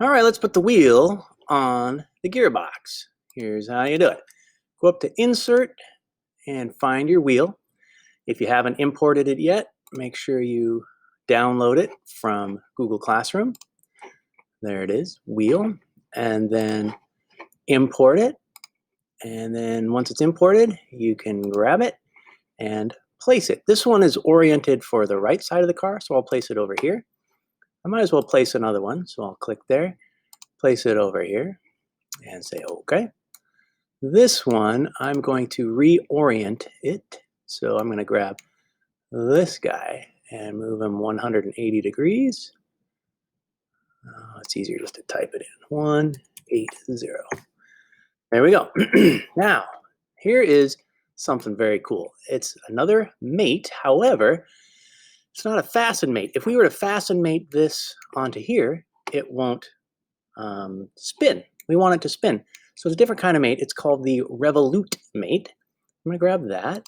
All right, let's put the wheel on the gearbox. Here's how you do it. Go up to Insert and find your wheel. If you haven't imported it yet, make sure you download it from Google Classroom. There it is, wheel, and then import it. And then once it's imported, you can grab it and place it. This one is oriented for the right side of the car, so I'll place it over here. I might as well place another one, so I'll click there, place it over here, and say OK. This one, I'm going to reorient it. So I'm going to grab this guy and move him 180 degrees. It's easier just to type it in. 180. There we go. Now, here is something very cool. It's another mate. However, it's not a fasten mate. If we were to fasten mate this onto here, it won't spin. We want it to spin. So it's a different kind of mate. It's called the Revolute mate. I'm going to grab that.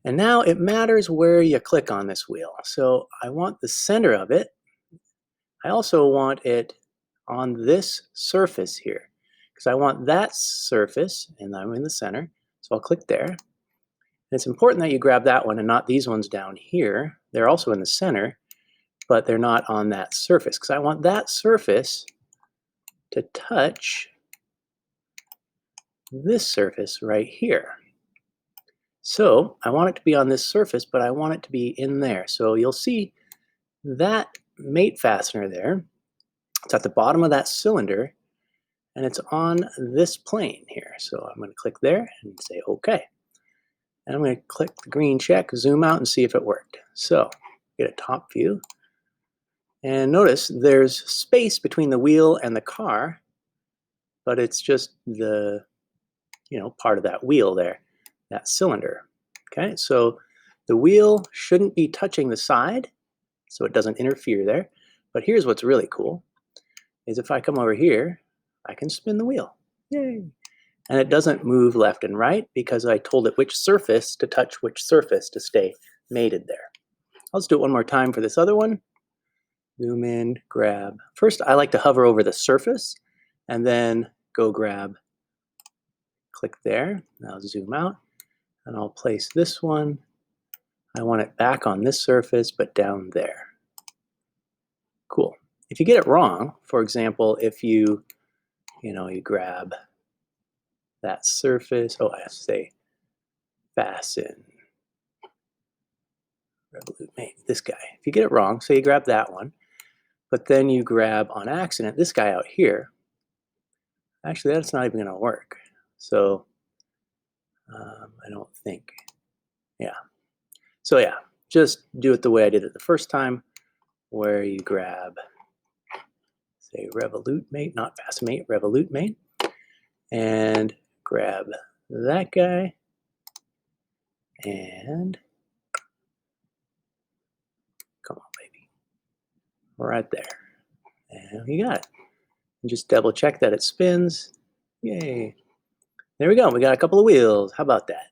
And now it matters where you click on this wheel. So I want the center of it. I also want it on this surface here because I want that surface, and I'm in the center. So I'll click there. And it's important that you grab that one and not these ones down here. They're also in the center, but they're not on that surface because I want that surface to touch this surface right here. So I want it to be on this surface, but I want it to be in there. So you'll see that mate fastener there. It's at the bottom of that cylinder, and it's on this plane here. So I'm going to click there and say OK. And I'm going to click the green check, zoom out, and see if it worked. So get a top view. And notice there's space between the wheel and the car, but it's just the part of that wheel there, that cylinder. Okay, so the wheel shouldn't be touching the side, so it doesn't interfere there. But here's what's really cool, is if I come over here, I can spin the wheel. Yay! And it doesn't move left and right because I told it which surface to touch which surface to stay mated there. Let's do it one more time for this other one. Zoom in, grab. First, I like to hover over the surface and then go grab. Click there. Now zoom out, and I'll place this one. I want it back on this surface, but down there. Cool. If you get it wrong, for example, if you grab that surface, I have to say fasten, Revolute mate, this guy. If you get it wrong, so you grab that one, but then you grab on accident this guy out here, actually that's not even going to work. So I don't think, yeah. So yeah, just do it the way I did it the first time, where you grab, say, Revolute mate, not fasten mate, Revolute mate, and grab that guy, and come on, baby, right there. And you got it. And just double check that it spins. Yay. There we go. We got a couple of wheels. How about that?